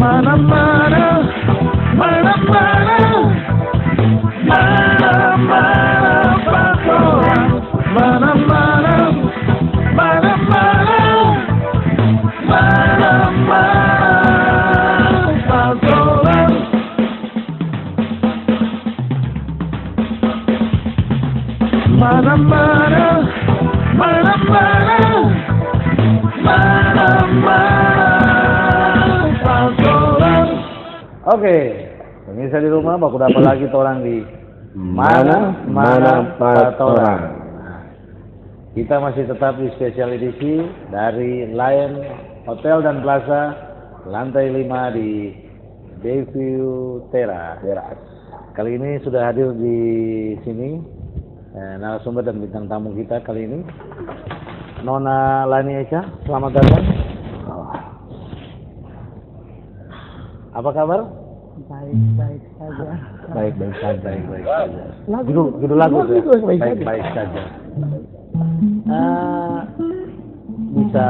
Mana-mana, mana-mana, mana-mana patoran. Mana-mana, mana-mana, mana-mana patoran. Mana-mana, mana-mana, mana-mana patoran. Oke, pemirsa di rumah, baku dapat lagi orang di Mana Patoran. Kita masih tetap di spesial edisi dari Lion Hotel dan Plaza lantai 5 di Bayview Terrace. Kali ini sudah hadir di sini narasumber dan bintang tamu kita kali ini Nona Lani Echa. Selamat datang. Apa kabar? Baik saja. Baik saja. Judul lagu ya? Baik saja. Bisa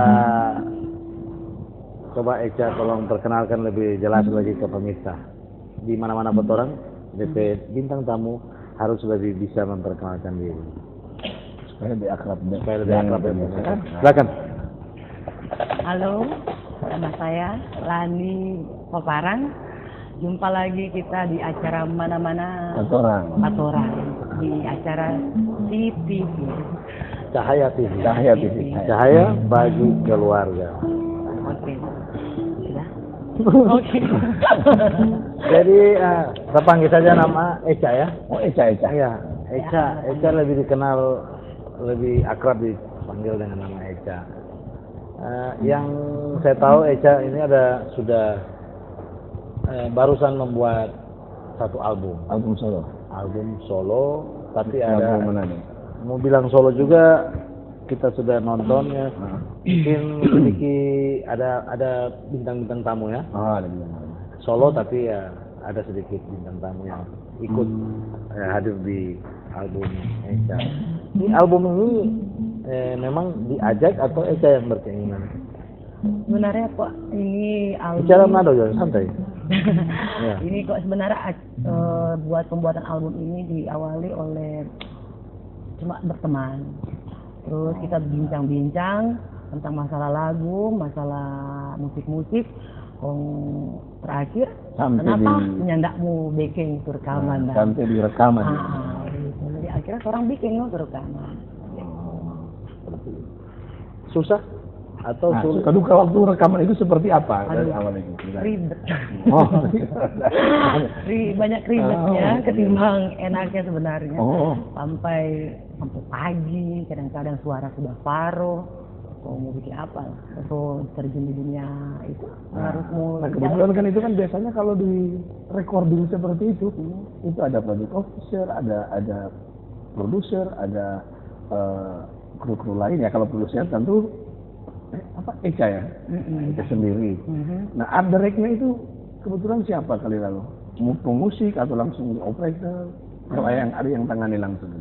coba Echa tolong perkenalkan lebih jelas lagi ke pemirsa. Di mana-mana Patoran, DP bintang tamu harus lebih bisa memperkenalkan diri. Supaya lebih akrab. Silakan. Halo, nama saya Lani Paparan. Jumpa lagi kita di acara Mana-mana Patoran di acara TV. Cahaya TV. Cahaya bagi keluarga. Oke. Sudah. Oke. Jadi kita panggil saja nama Echa ya. Oh, Echa. Iya, Echa lebih dikenal, lebih akrab dipanggil dengan nama Echa. Yang saya tahu Echa ini sudah barusan membuat satu album solo, tapi ada mana nih? mau bilang solo juga kita sudah nontonnya. Mungkin sedikit ada bintang-bintang tamu ya. Ada bintang. Solo tapi ya ada sedikit bintang tamu yang ikut hadir di album Echa. Ini album ini memang diajak atau Echa yang berkeinginan? Sebenarnya kok ini album. Bicara nado jangan santai. Ya. Ini kok sebenarnya buat pembuatan album ini diawali oleh cuma berteman. Terus kita bincang-bincang tentang masalah lagu, masalah musik-musik. Terakhir, kenapa nyandakmu bikin itu rekaman? Sampai di rekaman. Gitu. Jadi akhirnya orang bikin itu rekaman. Susah atau sulit? Keduka waktu rekaman itu seperti apa dari awal itu? Ribet. Oh. Banyak ribetnya ketimbang enaknya sebenarnya. Oh. Sampai pagi, kadang-kadang suara sudah paro. Mau bikin apa? Atau terjun di dunia itu harus mulai. Kebetulan kan itu kan biasanya kalau di recording seperti itu ada product officer, ada produser, ada kru-kru lain ya. Kalau produser tentu Echa ya, Echa sendiri. Nah, art directnya itu kebetulan siapa kali lalu? Pemusik atau langsung operator? Kalau ada yang tangani langsung?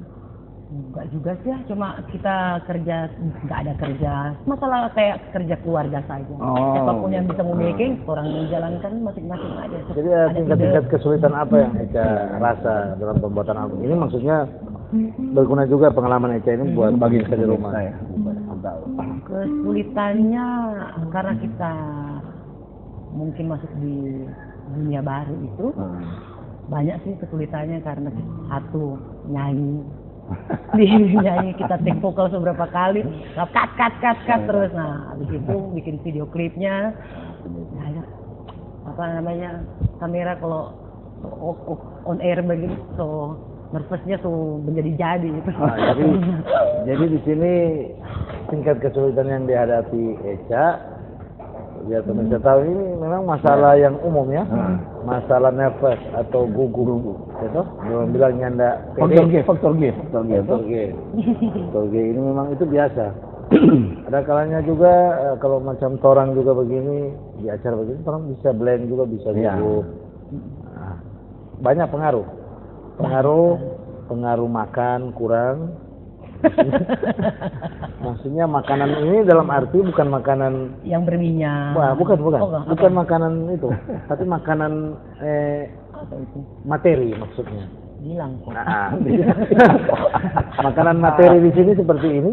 Enggak juga sih, cuma kita kerja, nggak ada kerja. Masalah kayak kerja keluarga saja. Siapapun yang bisa making, orang menjalankan masing-masing aja. Jadi tingkat-tingkat kesulitan apa yang Echa rasa dalam pembuatan album ini? Maksudnya berguna juga pengalaman Echa ini buat bagi kita di rumah. Kesulitannya karena kita mungkin masuk di dunia baru itu, banyak sih kesulitannya karena satu nyanyi. Nyanyi kita take vokal beberapa kali, cut terus. Nah, habis itu bikin video klipnya, kamera kalau on air begini, so nervousnya tuh menjadi gitu. Jadi di sini tingkat kesulitan yang dihadapi Echa, biar pemirsa tahu ini memang masalah yang umum ya, masalah nervous atau gugup, gitu. Belum bilang nyanda Faktor G ini memang itu biasa. Ada kalanya juga kalau macam torang juga begini di acara begini, orang bisa blank juga, bisa gugup. Nah, banyak pengaruh makan kurang, Maksudnya makanan ini dalam arti bukan makanan, Yang berminyak. wah, bukan, Oh, enggak. bukan makanan itu, tapi makanan Apa itu? materi maksudnya. Bilang kok. Makanan materi di sini seperti ini.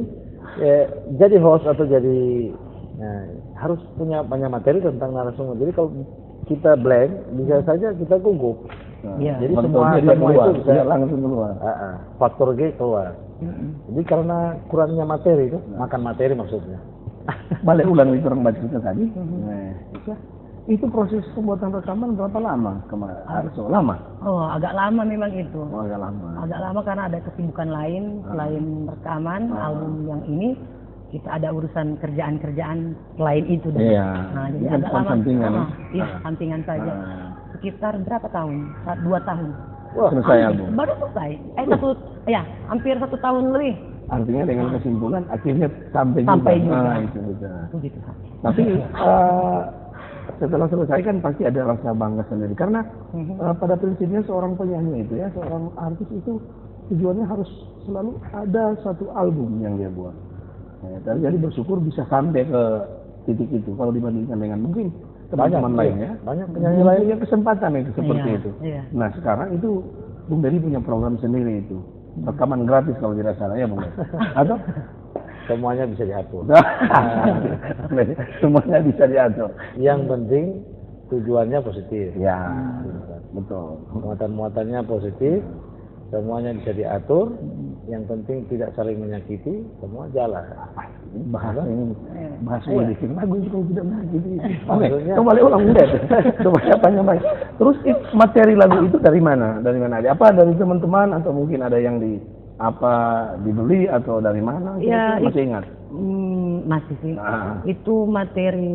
Jadi host atau jadi harus punya banyak materi tentang narasumber. Jadi kalau kita blank, bisa saja kita gugup. Iya. Jadi Faktornya dia semua keluar, itu bisa dia langsung keluar. faktor G keluar. Jadi karena kurangnya materi itu, makan materi maksudnya. Balik ulang itu orang baca kita tadi. Nah, itu proses pembuatan rekaman berapa lama kemarin? Arso lama. Oh, agak lama memang itu. Oh, agak lama. Agak lama karena ada kesibukan lain selain rekaman album yang ini, kita ada urusan kerjaan-kerjaan lain itu. Iya. Nah, jadi Ini kan agak lama. sampingan. Iya, sampingan saja. Sekitar berapa tahun? 2 tahun. Wah, selesai album. Baru selesai. Hampir 1 tahun lebih. Artinya dengan kesimpulan akhirnya sampai Sampai juga. Itu betul. Itu gitu. Tapi setelah selesai kan pasti ada rasa bangga sendiri karena pada prinsipnya seorang penyanyi itu ya, seorang artis itu tujuannya harus selalu ada satu album yang dia buat. Dan jadi bersyukur bisa sampai ke titik itu kalau dibandingkan dengan mungkin teman-teman lain ya. Banyak penyanyi lain yang kesempatan itu seperti Iya, itu. iya. Nah sekarang itu Bung Dery punya program sendiri itu. Rekaman gratis kalau tidak salah ya Bung Dery. Atau semuanya bisa diatur. semuanya bisa diatur. Yang penting tujuannya positif. Ya, betul. Muatan-muatannya positif, semuanya bisa diatur. Yang penting tidak saling menyakiti, semua jalan. Bahasa ini, bahasa Iya. bikin lagu itu kalau tidak menyakiti. Oke, Maksudnya- coba balik ulang deh. Coba siapanya baik. Terus materi lagu itu dari mana? Dari mana aja? Apa dari teman-teman atau mungkin ada yang dibeli atau dari mana? Ya, Masih ingat? Masih sih. Nah. Itu materi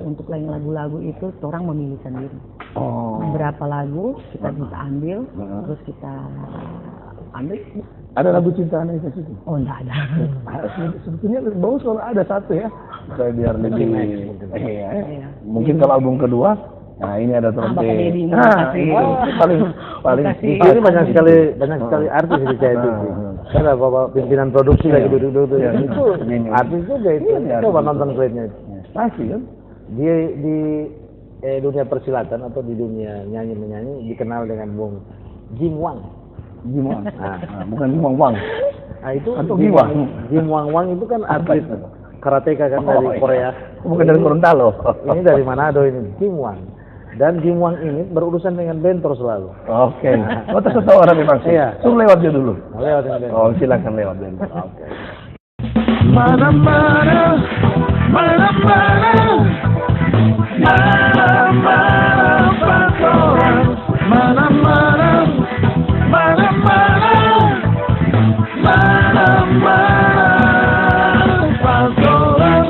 untuk lain lagu-lagu itu orang memilih sendiri. Oh. Berapa lagu kita bisa ambil, terus kita ambil. Ada lagu cintaan itu situ? Oh, enggak ada. Sebetulnya bagus kalau ada satu ya. Supaya biar lebih. Iya. Mungkin kalau album kedua, nah ini ada Bapak trompet. Deddy, Nah, makasih. itu paling Makasih. Di sini banyak sekali artis di saya itu. Ada bapak pimpinan produksi lagi duduk-duduk. Iya. Itu artis juga itu. Iya, Coba artis. nonton klipnya itu. Pasti kan? Di dunia persilatan atau di dunia nyanyi-menyanyi dikenal dengan Bung Jim Wang. Jim Wang. Bukan Jim Wang Wang. Nah itu Atau Jim Giwang. Jim Wang Wang itu kan Apa atlet itu? karateka kan Oh, dari iya. Korea. Bukan dari Gorontalo. Ini dari Manado ini, Jim Wang. Dan Jim Wang ini berurusan dengan bentor selalu. Oke. Oh, terus tahu orang memang sih. Iya. Suruh lewat dia dulu. Nah, lewat dengan bentor. Oh, silakan lewat bentor. Oke. Mana-mana, mana-mana, mana-mana pastoran, mana-mana, mana-mana, mana-mana pastoran.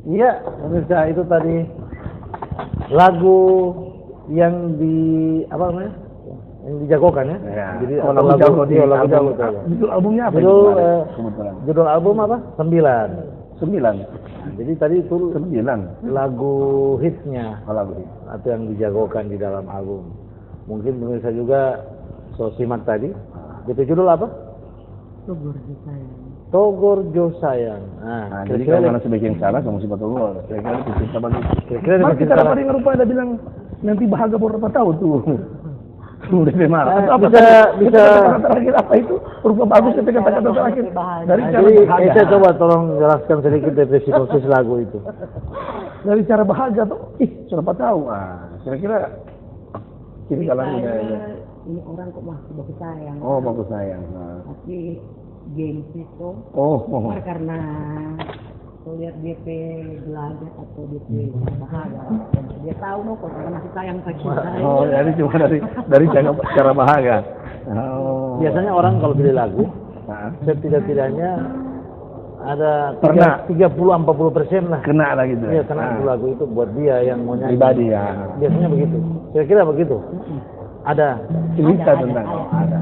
Iya, pemirsa, itu tadi lagu yang apa namanya? Yang dijagokan ya. Ya. Jadi Oh, atau lagu jago di lagu jago. judul albumnya apa? Judul, itu kemarin? Kebetulan. Judul album apa? 9. 9. Jadi tadi itu 9. lagu hitsnya Oh, lagu itu. atau yang dijagokan di dalam album. Mungkin pemirsa juga so simak tadi. Itu judul apa? Togor sayang. Togor Jo Sayang. Nah, jadi kalau mana sebagian salah kamu sifat Allah. Kira-kira itu cerita bagus. Kira-kira Mas bikin kita salah. dapat ngerupa ada bilang nanti bahagia beberapa tahun tuh. Udah marah. Eh, Atau apa bisa- tadi? bisa. Kata-kata terakhir apa itu? Rupa bagus ketika kata-kata terakhir. Dari Nah, cara jadi bahagia. saya coba tolong jelaskan sedikit definisi khusus lagu itu. Dari cara bahagia tuh, sudah 4 tahun. Kira-kira kiri kanan Saya, ini. ini orang kok masih bagus sayang. Oh, bagus sayang. Tapi gengsi tuh Oh. karena tuh lihat DP belajar atau DP bahagia. Dia tahu no kok karena masih sayang ke kita. Oh, jadi cuma dari cara bahagia. Oh. Biasanya orang kalau pilih lagu, Nah, setidak-tidaknya ada Pernah. 30-40% lah. kena lah gitu. Iya, karena itu lagu itu buat dia yang mau nyanyi. Pribadi ya. Biasanya begitu. Kira-kira begitu. Ada. Cerita tentang ada.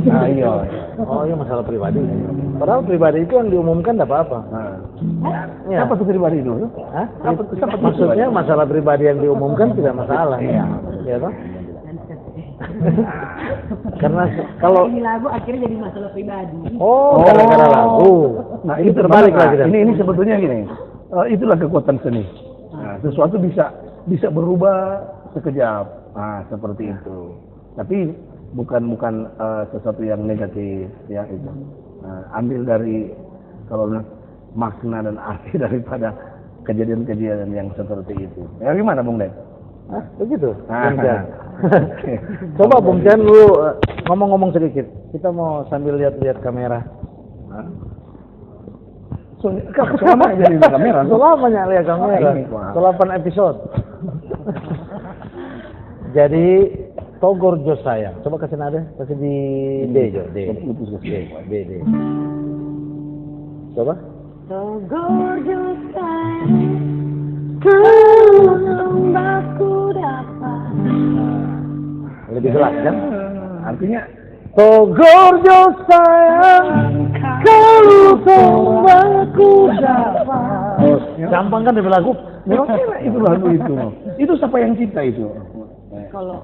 Ah, iya. Oh iya, masalah pribadi. Padahal pribadi itu yang diumumkan tidak apa-apa. Nah. Ya. Apa tuh pribadi itu? Hah? Apa tuh Maksudnya masalah pribadi yang diumumkan tidak masalah. Iya. Ya toh? Karena kalau Ini lagu akhirnya jadi masalah pribadi. gara-gara lagu. Nah, ini terbalik terbalik lagi. Ini sebetulnya gini. Itulah kekuatan seni. Nah, sesuatu bisa berubah sekejap. Nah, seperti itu. Tapi bukan sesuatu yang negatif ya itu. Nah, ambil dari kalau makna dan arti daripada kejadian-kejadian yang seperti itu. Ya gimana Bung Den? Hah? Begitu. Ah. Bung Jan. Coba Bung Jan lu ngomong-ngomong sedikit. Kita mau sambil lihat-lihat kamera. Selama jadi kamera. Selamanya lihat kamera. Oh, ini, wah. 8 episode. Jadi Togor Jo Sayang. Coba kasih nada, kasih di D Jo, D. D. Coba. Togor Jo sayang, kalau aku dapat. Lebih jelas kan? Artinya Togor Jo Sayang, kalau aku dapat. Oh, gampang kan dari lagu? memang enak itu lagu itu. Itu siapa yang cipta itu? Kalau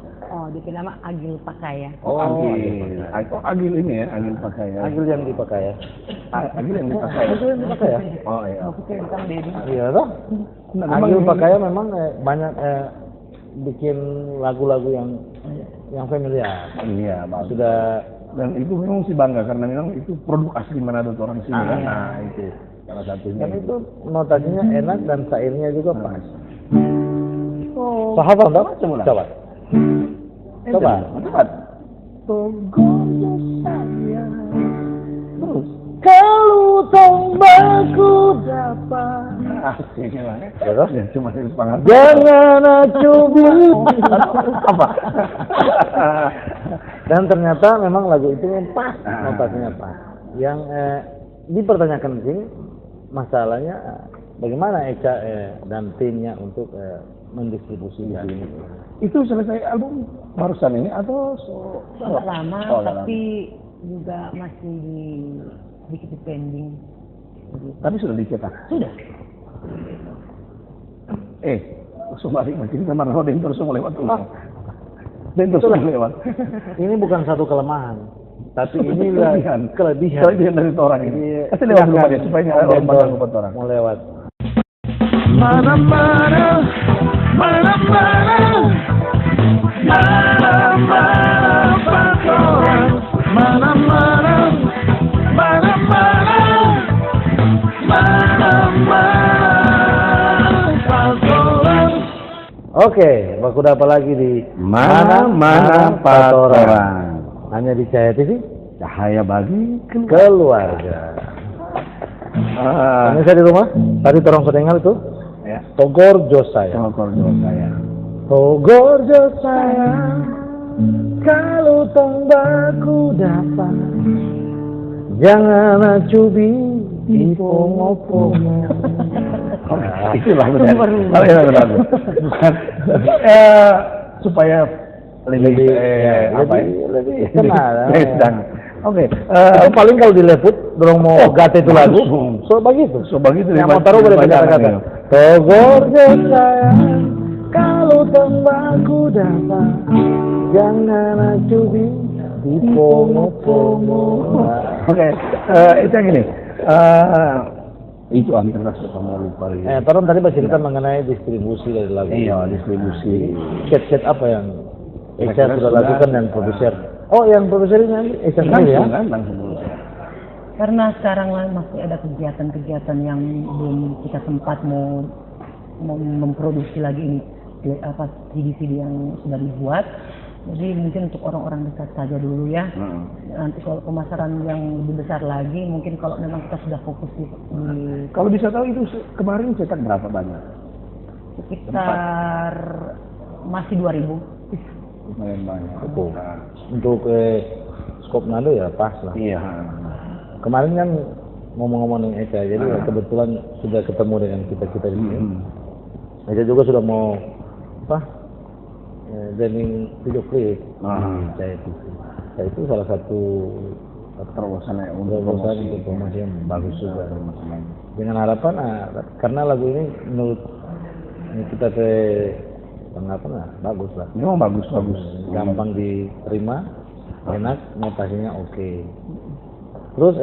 dia nama Agil Pakaya. Oh, Agil. Agil ini ya, Agil pakai ya. Agil yang dipakai ya. Agil yang dipakai. Agil yang dipakai ya. Oh iya. Maksudnya tentang Dedi. Iya toh? Agil Pakaya memang banyak bikin lagu-lagu yang familiar. Iya, bagus. Sudah Dan itu memang sih bangga karena memang itu produk asli Manado orang sini kan. Nah, itu salah satunya. kan itu notasinya enak dan syairnya juga pas. Oh. Sahabat toh? Coba. Coba. Cepat. Terus. Kalau tombakku dapat. Asik lah. Ya toh? Ya, cuma dari pengaruh. Jangan coba. Apa? Dan ternyata memang lagu itu pas, notasinya pas. Yang dipertanyakan di sini masalahnya bagaimana Eka dan timnya untuk mendistribusikan ini. Itu selesai album barusan ini atau Agak lama, Oh, udah tapi juga masih sedikit pending. Tapi sudah dicetak. Sudah. Sumari makin sama Raden terus mau lewat tuh. Dan terus mau lewat. Ini bukan satu kelemahan, tapi ini kelebihan dari orang ini. Kasih lewat rumah dia supaya nggak orang pandang lewat orang. mau lewat. Mana mana, mana mana, mana mana pastoran, mana mana, mana mana, mana mana pastoran. Oke, Bakuda apa lagi di Mana Patoran. Hanya di Cahaya TV Cahaya bagi keluarga. Ini saya di rumah. Tadi torong sedengal itu. ya. Togor Josaya. Saya. Togor Josaya. Kalau tong baku dapat, jangan acubi di pongo-pongo. Itulah benar. Oh iya benar. Bukan supaya lebih apa ya? lebih kenal. Sedang. Oke. Itu paling kalau dileput, dorong mau gate itu lagu, so begitu. Yang mau taruh boleh kata-kata. Togor Josaya, kalau tembaku dapat, jangan acubi di pongo-pongo. Oke. Itu yang ini. Itu antara sama lupa. Taron tadi bercerita mengenai distribusi dari lagu. Iya, distribusi. Set apa yang Esa sudah lakukan dan produser. Oh, yang produsernya Esa sendiri ya? Langsung. Karena sekarang masih ada kegiatan-kegiatan yang belum kita sempat mau memproduksi lagi ini CD-CD yang sudah dibuat. Jadi mungkin untuk orang-orang dekat saja dulu ya. Nanti kalau pemasaran yang lebih besar lagi, mungkin kalau memang kita sudah fokus di Kalau bisa tahu itu kemarin cetak berapa banyak? sekitar masih 2000. Lumayan banyak. Betul. Untuk skop Nado ya pas lah. Iya. Kemarin kan ngomong-ngomong Eka, jadi kebetulan sudah ketemu dengan kita di sini. Eka juga sudah mau jamming video klip di Cahaya TV. Nah, itu salah satu Terobosan untuk promosi yang bagus juga. Dengan harapan, karena lagu ini menurut kita bagus lah. Memang bagus. Gampang diterima, enak, notasinya oke. Terus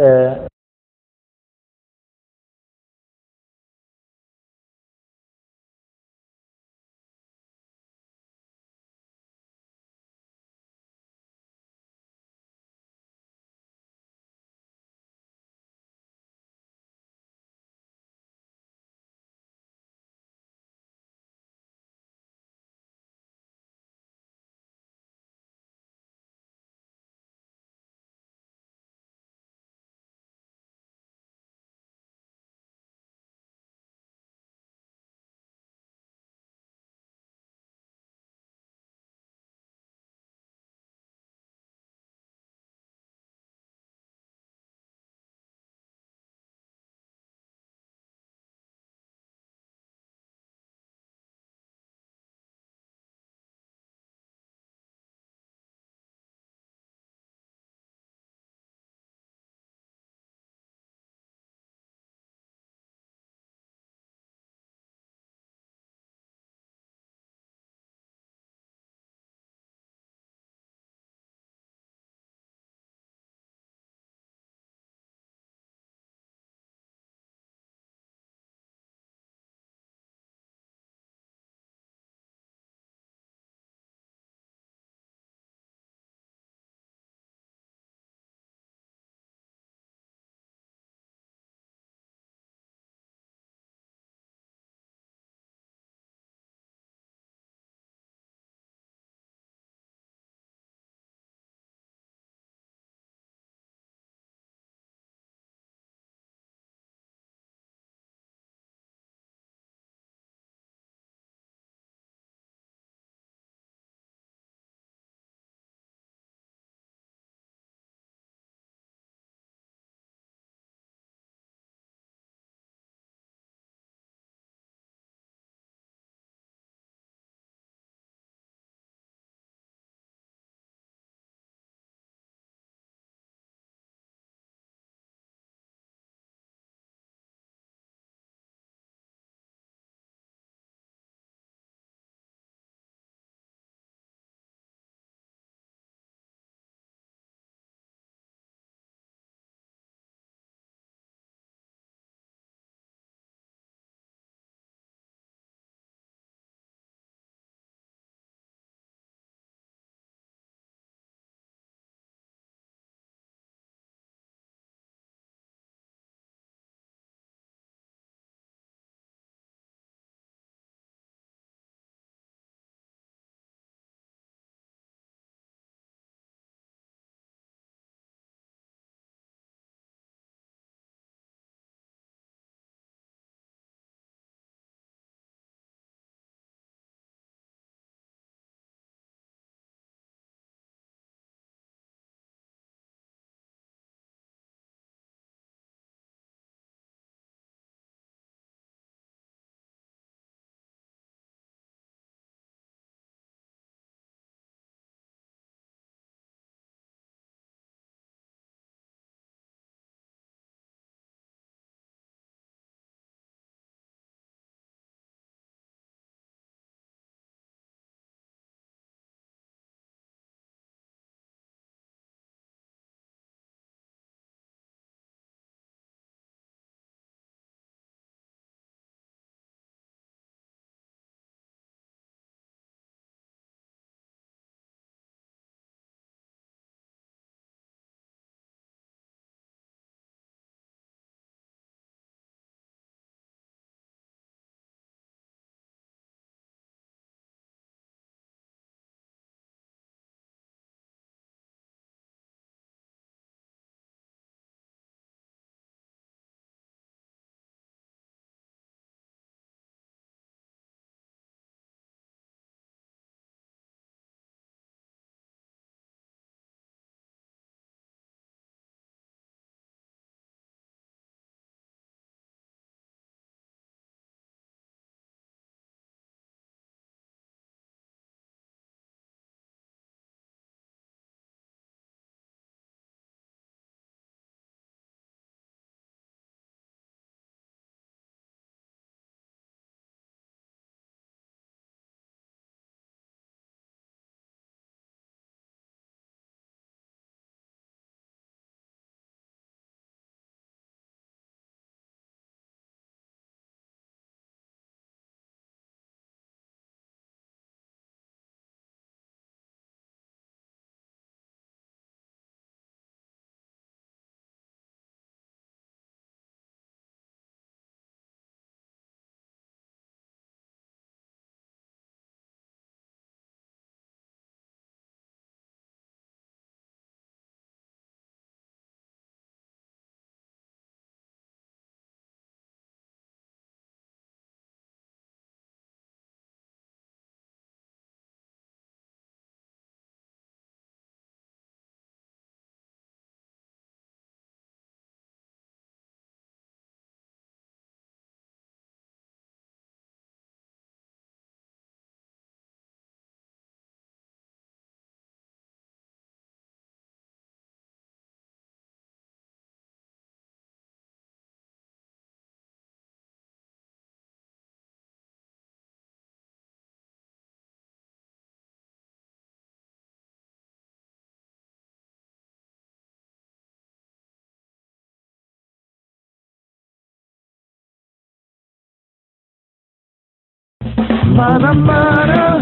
Mana mana,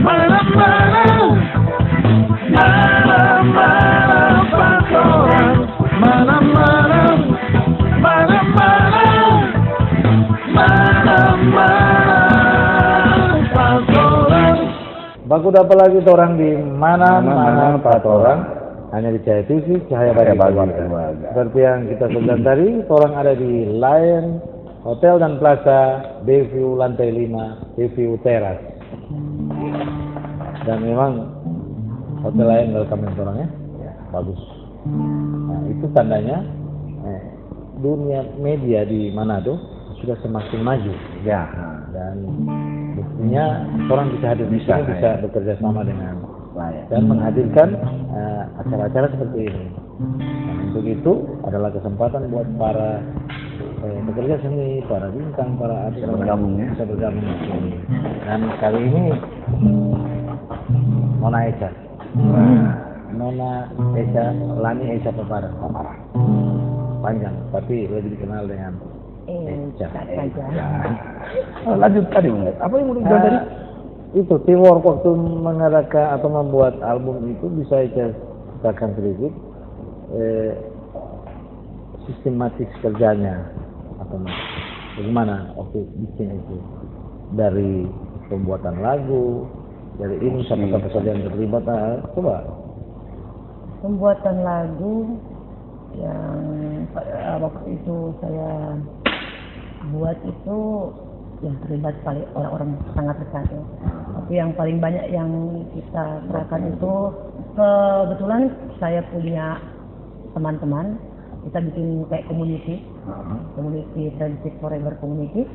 mana mana, mana mana pastoran, mana mana, mana mana, mana mana pastoran. Baku apa lagi orang di mana orang hanya di Cahaya TV, Cahaya bagi keluarga. Seperti yang kita sebutkan tadi, orang ada di Lion Hotel dan Plaza, Bayview lantai 5, Bayview Teras. Dan memang hotel lain welcome orangnya, bagus. Nah, itu tandanya dunia media di Manado sudah semakin maju. Ya, dan buktinya orang bisa hadir di sini, bisa bekerja sama dengan dan menghadirkan acara-acara seperti ini. Dan untuk itu adalah kesempatan buat para pekerja seni, para bintang, para artis bisa bergabung di sini. Dan kali ini Nona Echa, Nona Echa, Lani Echa Papara, panjang, tapi lebih dikenal dengan Echa. Lanjut tadi, apa yang mau dibilang tadi? Itu teamwork waktu mengadakan atau membuat album itu bisa saya ceritakan sedikit sistematis kerjanya atau bagaimana waktu bikin itu, dari pembuatan lagu, dari ini siapa saja yang terlibat. Coba Pembuatan lagu yang waktu itu saya buat itu yang terlibat paling orang-orang sangat dekat ya. Tapi yang paling banyak yang kita serahkan itu kebetulan saya punya teman-teman, kita bikin kayak community Friendship Forever Community.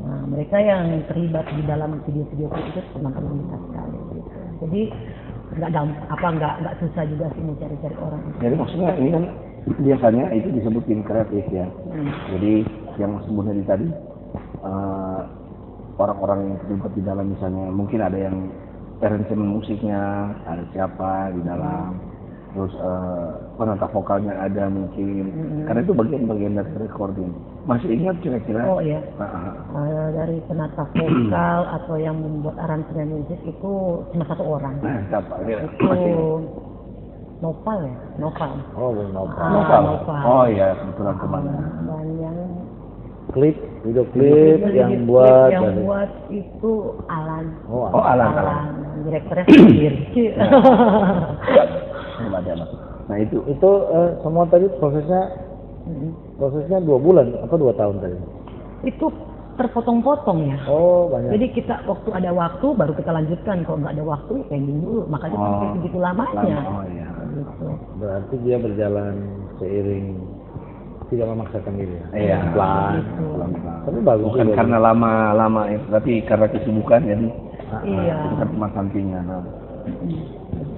Nah, mereka yang terlibat di dalam video-video itu teman-teman kita sekali. Gitu. Jadi nggak susah juga sih mencari-cari orang. Jadi maksudnya ini kan biasanya itu disebutin kreatif ya. Jadi yang sebenarnya tadi orang-orang yang terlibat di dalam, misalnya mungkin ada yang arrangement musiknya, ada siapa di dalam, terus penata vokalnya ada mungkin, karena itu bagian-bagian dari recording. Masih ingat kira-kira? Oh iya. Dari penata vokal atau yang membuat aransemen musik itu cuma satu orang. Siapa? Itu Nopal ya, Nopal. Oh, Nopal. Nopal. Oh iya, kebetulan kemana? Dan yang video klip yang buat itu Alan. Oh, Alan. Direkturnya sendiri. Nah itu semua tadi prosesnya 2 bulan atau 2 tahun tadi? Itu terpotong-potong ya. Oh, banyak. Jadi kita waktu ada waktu baru kita lanjutkan, kalau nggak ada waktu pending dulu. Makanya sampai begitu lamanya. Iya. Gitu. Berarti dia berjalan seiring, tidak memaksakan diri. Iya. Pelan. Tapi bagus. Bukan juga. karena lama tapi karena kesibukan jadi. Iya. Itu kan cuma sampingnya.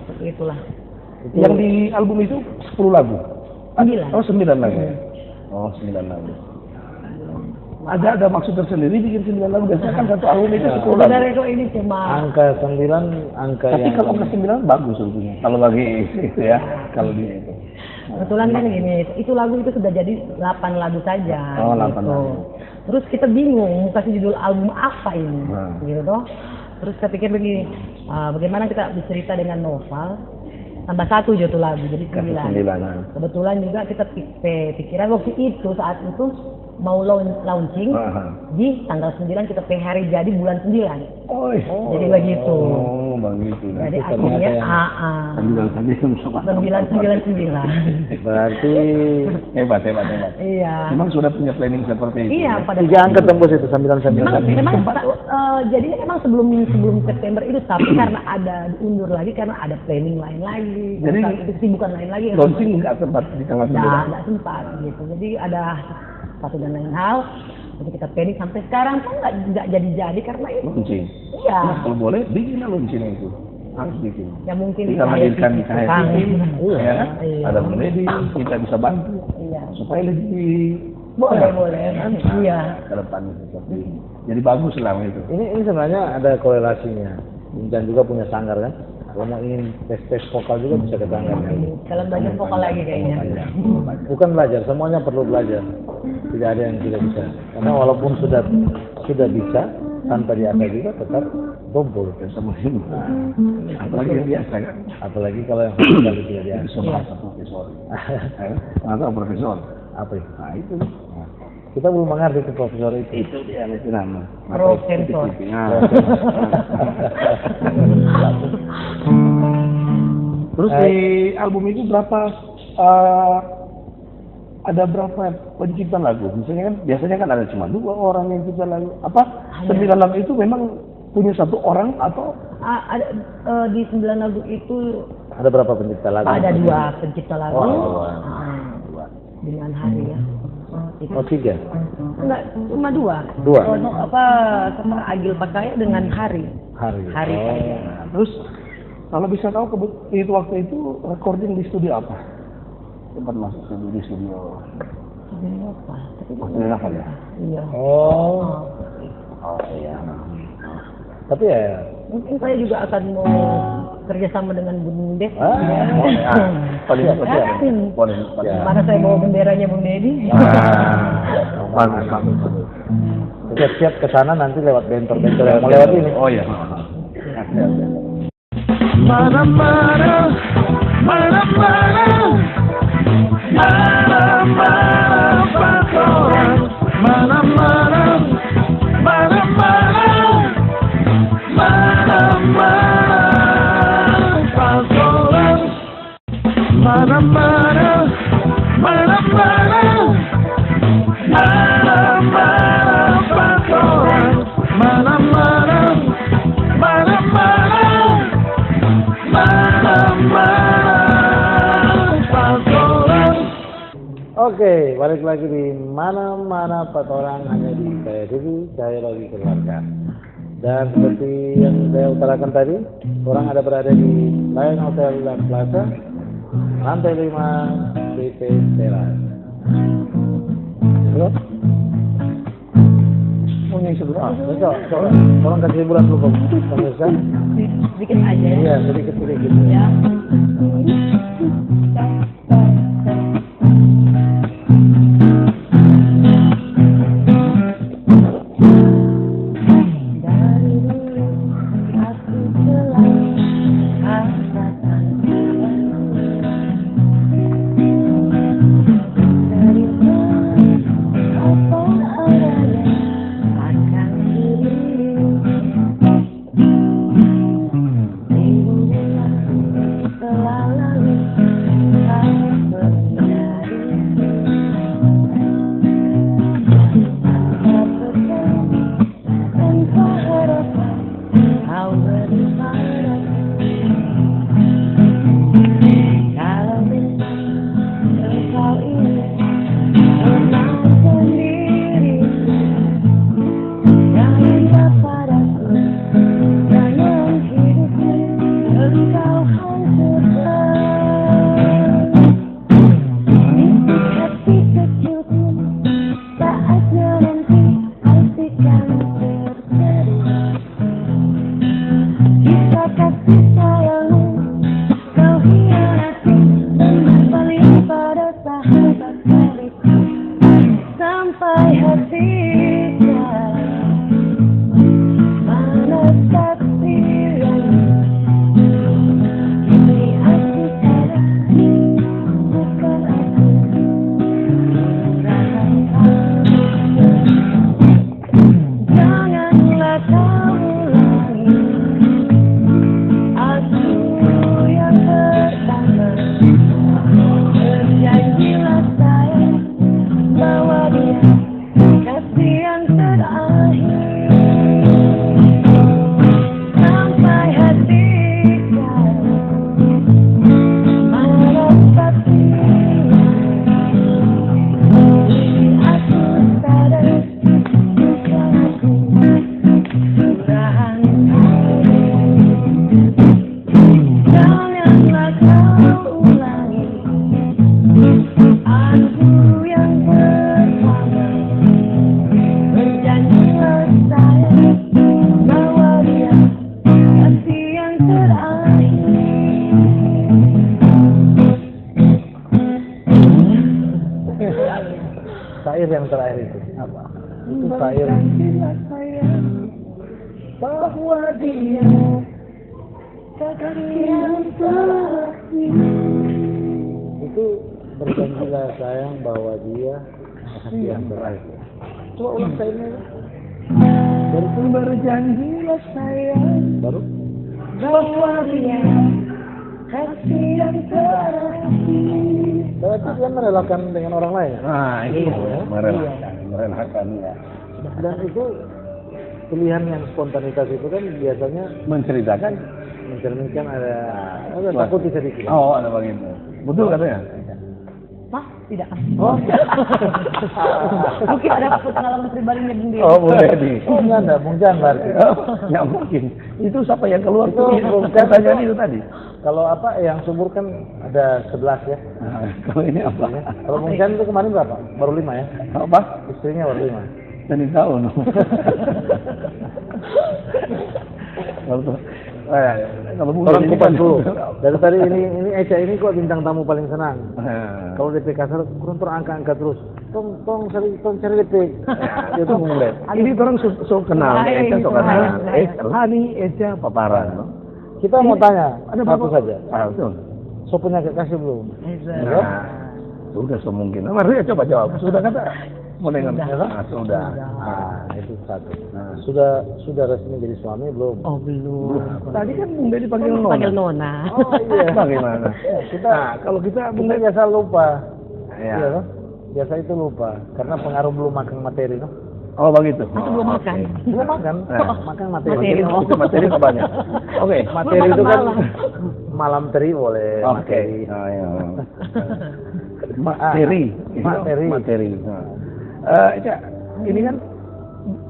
Seperti itulah. Yang di album itu 10 lagu. 9. Oh 9 lagu. Oh 9 lagu. Ada maksud tersendiri bikin 9 lagu. Biasanya kan satu album itu 10 lagu. Sebenarnya kok ini cuma angka 9, angka tapi yang kalau angka 9 bagus sebetulnya. Kalau bagi itu ya, kalau dia itu. kebetulan kan gini, itu lagu itu sudah jadi 8 lagu saja. Oh, 8 gitu. lagu. Terus kita bingung mau kasih judul album apa ini, gitu toh. Terus saya pikir begini, bagaimana kita bercerita dengan novel tambah 1 jatuh lagu jadi 9. Kebetulan juga kita pikiran waktu itu saat itu mau launching di tanggal 9, kita hari jadi bulan 9. Jadi begitu. Oh, begitu. Jadi akhirnya 999. berarti Hebat. Iya. Memang sudah punya planning seperti itu. Iya, pada 3 angka tembus itu 999. memang jadinya memang sebelum September itu, tapi karena ada diundur lagi karena ada planning lain lagi. Jadi kesibukan lain lagi. launching nggak sempat di tanggal 9. Nggak sempat gitu. Jadi ada satu dan lain hal. Jadi kita planning sampai sekarang kan nggak jadi karena itu. Launching. Iya. Nah, kalau boleh bikin launching itu. Harus bikin. Ya mungkin Kita hadirkan Kang. Iya. Iya. Ada Lady, kita bisa bantu Iya. supaya lebih Boleh. Iya. ke depannya seperti ini. Jadi bagus lah itu. Ini sebenarnya ada korelasinya. Dan juga punya sanggar kan. Kalau mau ingin tes vokal juga bisa ke sanggar. Kalau belajar vokal lagi kayaknya. Bukan belajar, semuanya perlu belajar. Tidak ada yang tidak bisa. Karena walaupun sudah bisa, tanpa diangkat juga tetap kumpul. Sama ini. Apalagi yang biasa kan. Apalagi kalau yang satu kali tidak Itu diangkat. bahasa profesor. Atau profesor. Apa itu? Nah itu. Nah, kita belum mengerti itu profesor itu. Itu dia itu nama. Profesor. Nah. Terus di album itu berapa ada berapa pencipta lagu? Misalnya kan biasanya kan ada cuma 2 orang yang cipta lagu. Apa 9 lagu itu memang punya 1 orang atau Ada di 9 lagu itu Ada berapa pencipta lagu? ada 2 pencipta lagu. Oh, ada 2. Dengan hari ya. Itu. Oh, 3. Enggak, cuma 2. 2. Sama Agil Pakaya dengan Hari. Hari. Hari Oh. saja. terus kalau bisa tahu itu waktu itu recording di studio apa? Sempat masuk di studio. Ini apa? Tapi Studio apa ya? iya. Oh. Oh iya. Tapi ya Mungkin saya juga akan mau kerjasama dengan Bung Des. Paling seperti apa? Paling Mana saya bawa benderanya Bung Dedi. bagus. siap-siap ke sana nanti lewat bentor-bentor yang mau lewat ini. Oh iya. Mana mana mana pastoran, mana pastoran, mana pastoran, Oke, balik lagi di mana-mana empat orang hanya di saya dulu, saya bagi keluarga. Dan seperti yang saya utarakan tadi, orang ada berada di Lion Hotel dan Plaza, lantai 5 BP Teras. Terus? Oh yang sebelah. Besok, tolong kasih hiburan dulu pemirsa. Sedikit aja ya. Iya, sedikit-sedikit. Ya. Syair yang terakhir itu apa? Itu syair bahwa dia kekasih yang terakhir. Itu berjanjilah sayang bahwa dia kekasih yang terakhir. Coba ulang sayangnya. Berjanjilah sayang Baru. bahwa dia kasih yang terakhir. Berarti dia merelakan dengan orang lain. Nah, itu Iya. merelakan ya. Dan itu pilihan yang spontanitas itu kan biasanya Menceritakan. mencerminkan ada takut bisa dikira. Oh, ada begitu. Betul katanya. Pak, tidak. Oh. Mungkin ada pengalaman pribadinya sendiri. Oh, boleh di. Oh, enggak ada, Bung Jan berarti. Ya mungkin. Itu siapa yang keluar Itu tuh? Bung Jan. Pertanyaan itu tadi. Kalau apa yang subur kan ada 11 ya. Nah, kalau ini apa? Kalau Bung Jan itu kemarin berapa? Baru 5 ya? Apa? Istrinya baru 5. Jadi tahu no. Kalau Orang kupas dulu. Dari tadi ini Eca ini kok bintang tamu paling senang. Kalau DP kasar kurang angka terus. Tong cari DP. Itu mulai. Ini orang so kenal, Eca so kenal. Hani, Eca, paparan. No? Kita mau tanya Ada satu berapa? saja. Betul. So punya kekasih belum? Nah, sudah semungkin. Mari coba jawab. Sudah kata. Mau dengar? Sudah. Nah, itu satu. Nah, Sudah resmi jadi suami belum? Oh, belum. tadi kan Bung Deddy panggil Nona. Panggil Nona. Oh iya. Bagaimana? Kita Kalau kita Bung Deddy biasa lupa. Ya. Iya loh. Biasa itu lupa karena pengaruh belum makan materi loh. Oh begitu. Itu belum makan. Belum makan. Makan materi. Materi. Itu materi apa banyak? Oke. Materi itu kan malam teri boleh materi. Oh, iya. Materi. Materi. Eca, ini kan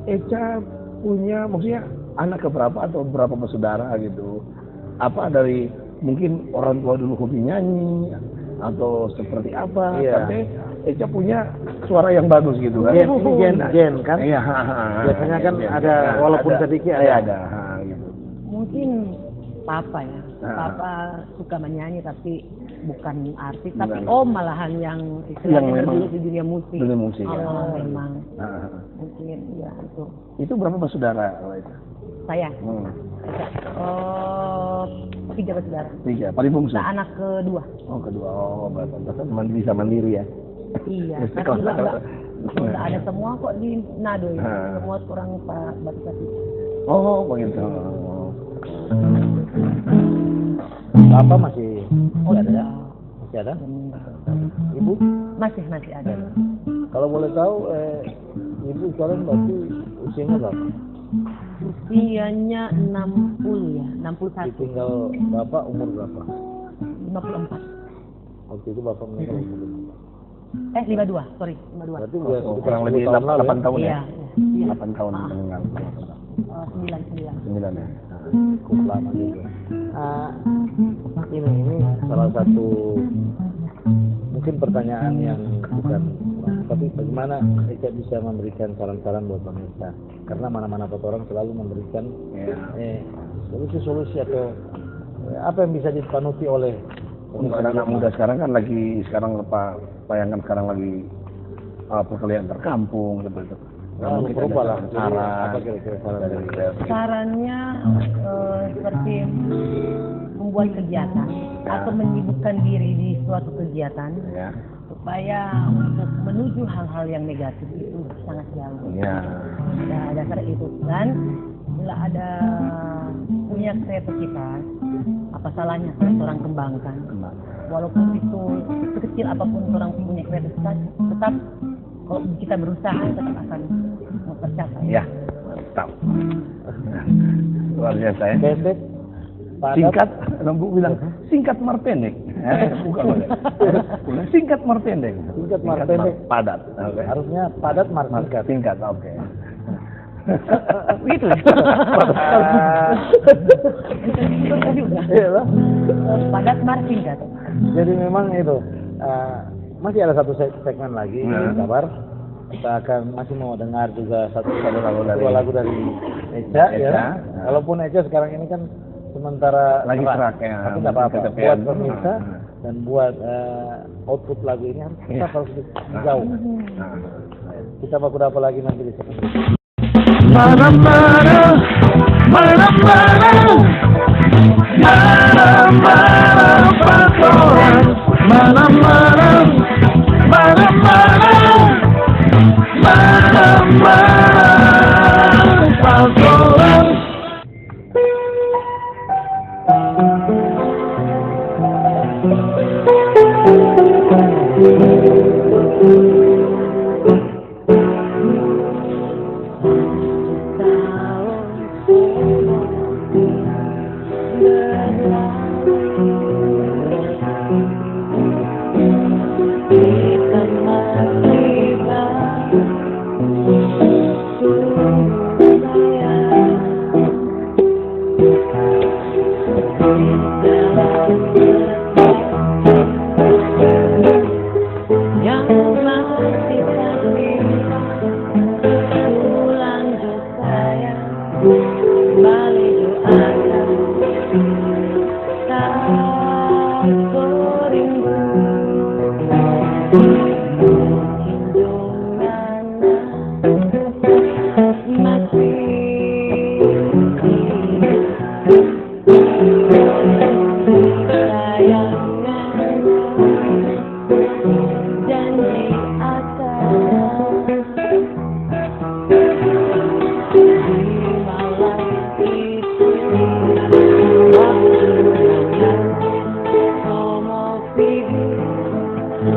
Eca punya maksudnya anak keberapa atau berapa bersaudara gitu? Apa dari mungkin orang tua dulu hobi nyanyi atau seperti apa? Iya. Tapi Eca punya suara yang bagus gitu kan? Gen kan? Iya. Biasanya kan ada walaupun sedikit ada. ada. Gitu. Mungkin papa ya. Nah. Papa suka menyanyi tapi bukan artis, tapi Bukan. malahan yang Yang memang di dunia musik. dunia musik, ya. Oh, memang. Nah, Mungkin ya itu. itu berapa bersaudara kalau itu? Saya. Hmm. Oh, 3 bersaudara. 3, paling bungsu. Nah, anak kedua. Oh kedua, oh berarti bisa mandiri ya. Iya, Ya, tapi kalau- nggak ada semua kok di Nado ya. Nah. Semua orang Pak Batu Kasih. Oh begitu. Bapak masih ada ya? Masih ada? Ibu? Masih ada. Kalau boleh tahu, ibu sekarang berarti usianya berapa? Usianya 60 ya, 61. Ditinggal bapak umur berapa? 54. Waktu itu bapak meninggal umur berapa? 52, sorry, 52. Berarti udah Oh, sekitar kurang 10 lebih tahun lalu 8 tahun ya? Iya. 8 tahun meninggal. 9. 9 ya. Cukup lama juga. Ini salah satu mungkin pertanyaan yang bukan, tapi bagaimana Eca bisa memberikan saran-saran buat pemirsa? Karena mana-mana orang selalu memberikan solusi-solusi atau apa yang bisa dipanuti oleh Untuk anak muda sekarang kan lagi bayangkan sekarang lagi perkelian terkampung seperti itu. berubah lah. Saran. Apa kira-kira saran dari Sarannya seperti membuat kegiatan atau menyibukkan diri di suatu kegiatan Ya. supaya untuk menuju hal-hal yang negatif itu sangat jauh. Ya. Ya, dasar itu. Dan bila ada punya kreativitas, apa salahnya kalau orang kembangkan? Walaupun itu sekecil apapun orang punya kreativitas, tetap kalau kita berusaha tetap akan tercapai. Ya. Mantap. Luar biasa ya. pendek, padat, Singkat, Rembu bilang singkat marpendek. Bukan boleh. Singkat marpendek. Singkat marpendek. Padat. Oke. harusnya padat singkat. Singkat, oke. Begitu. Iya loh. Padat singkat. Jadi memang itu masih ada satu segmen lagi kabar. Kita akan masih mau dengar juga dua lagu dari Eca ya. Walaupun Eca sekarang ini kan sementara Lagi serak ya. tapi nggak apa-apa. Ketepian. Buat pemirsa dan buat output lagu ini harus jauh. Kita bakal apa lagi nanti di segmen. Mana-mana kembali doakan tak berindu hidungan masih sayangan janji akan di malam itu waktu Romo Figu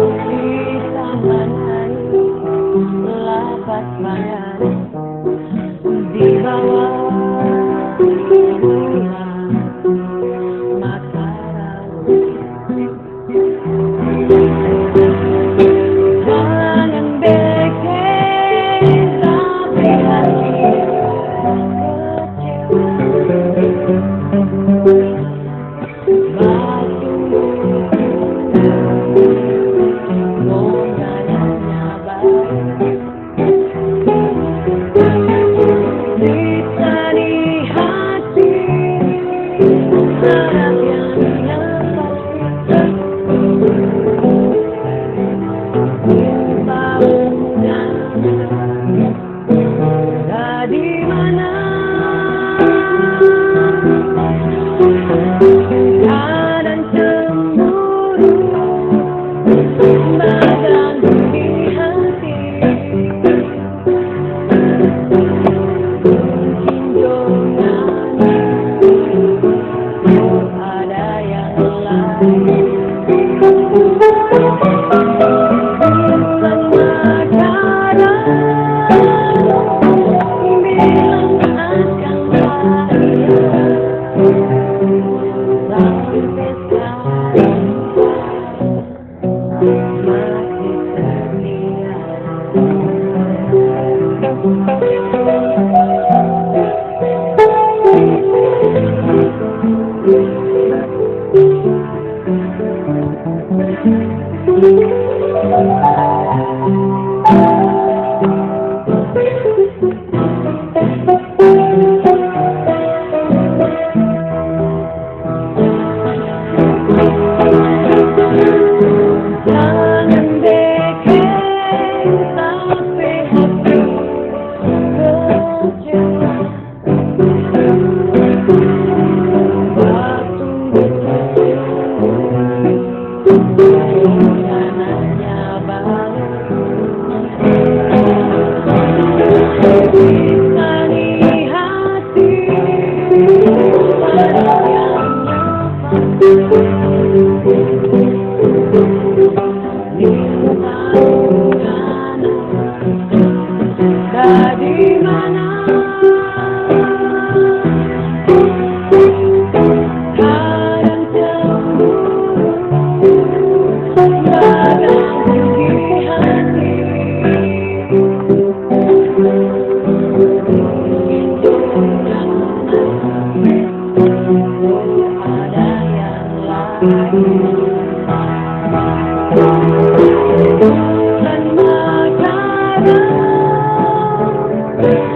kita menyanyi lapas bayan di bawah bulan Mataram. Jangan bikin tapi hati kecewa. Batu mongganya baik bisa di hati harap yang pasti bangunnya dari mana keadaan cemburu mengganggu di hati mungkin jangan ada yang lain jangan bikin tapi hati kecewa. Waktu rencananya balik bisa di hati ada yang dari mana kadang cemburu mengganggu di hati ada yang lain dan makanan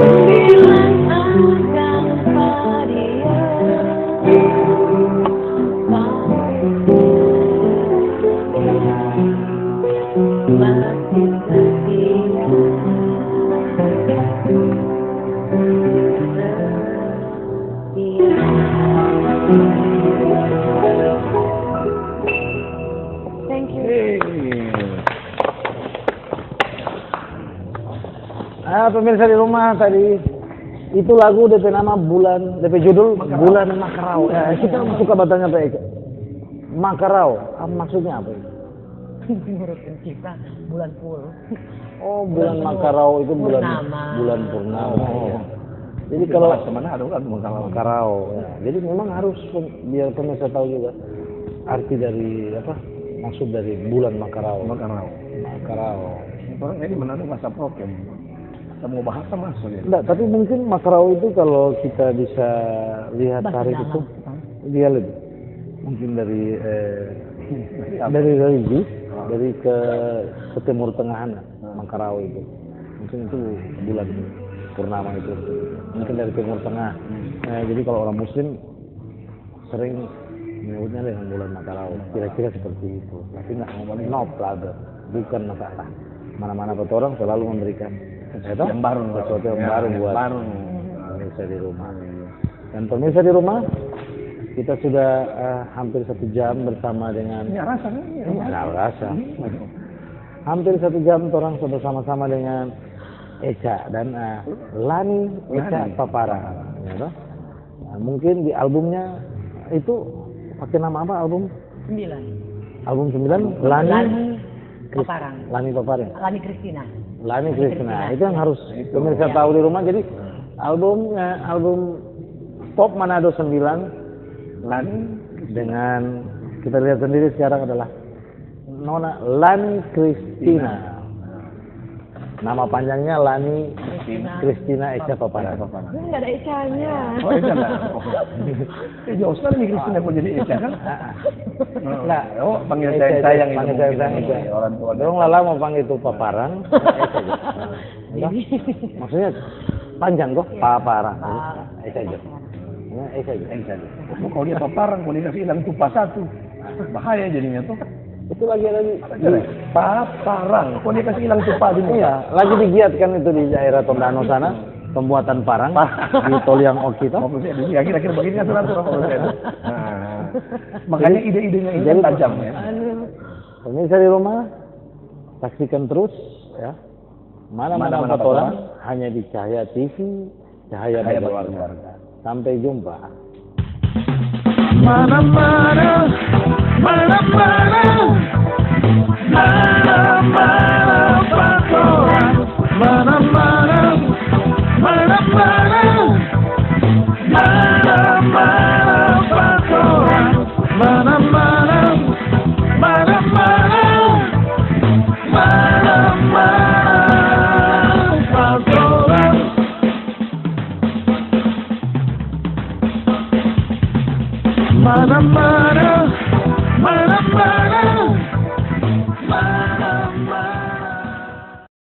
bilang akan padia masih setia Thank you. Pemirsa di rumah tadi itu lagu DP nama bulan, DP judul Bulan Makarau. Ya, kita suka bertanya Pak Eka. Makarau, maksudnya apa itu? Menurut kita bulan full. Oh, bulan Makarau itu bulan purnama. Ya. Jadi kalau mana ada kan Makarau. Ya. Jadi memang harus biar pemirsa tahu juga arti dari apa? Maksud dari bulan Makarau. Makarau. Orang ini menanam bahasa prokem. Semua bahasa masuk ya. Enggak, tapi mungkin Makarau itu kalau kita bisa lihat Bahasa tarikh dalam, itu Bang. dia lebih mungkin dari religi dari ke Timur Tengahan Makarau itu mungkin itu bulan purnama itu. Mungkin dari Timur Tengah. Jadi kalau orang Muslim sering menyebutnya dengan bulan mata laut. Kira-kira seperti itu. Tapi nggak ngomongin no problem, bukan masalah. Mana-mana orang selalu memberikan sesuatu yang baru buat pemirsa di rumah. Dan pemirsa di rumah, kita sudah hampir 1 jam bersama dengan rasa. Hampir 1 jam orang bersama-sama dengan Echa dan Lani Echa Papara. Ya, nah, mungkin di albumnya itu pakai nama apa album? 9. Album 9 Lani Paparang. Lani Paparang. Lani Kristina. Lani Kristina. Itu yang harus pemirsa tahu di rumah. Jadi album Pop Manado 9 Lani dengan kita lihat sendiri sekarang adalah Nona Lani Kristina. Nama panjangnya Lani Kristina Echa Papara. Enggak ada Echa-nya. Oh, Echa lah. Jauh sekali nih Kristina mau jadi Echa kan? Nah, panggil sayang itu. Panggil sayang Echa. Orang tua. Dong lala mau panggil itu Paparang. Echa. Maksudnya panjang kok Paparang. Echa aja. Echa aja. Kalau dia Paparang, kalau dia kasih hilang tupa 1. Bahaya jadinya tuh. Itu lagi Paparang, kok dia kasih hilang tupa di muka? Iya, lagi digiatkan itu di daerah Tondano sana, pembuatan parang di tol yang Oki itu. Ya kira-kira begini kan tuh. Makanya ide-idenya ini tajam ya. Pemirsa di rumah, saksikan terus ya. Mana-mana orang hanya di Cahaya TV, Cahaya bagi Warga. Sampai jumpa. Mana-mana patoran, mana-mana patoran, mana-mana patoran, mana-mana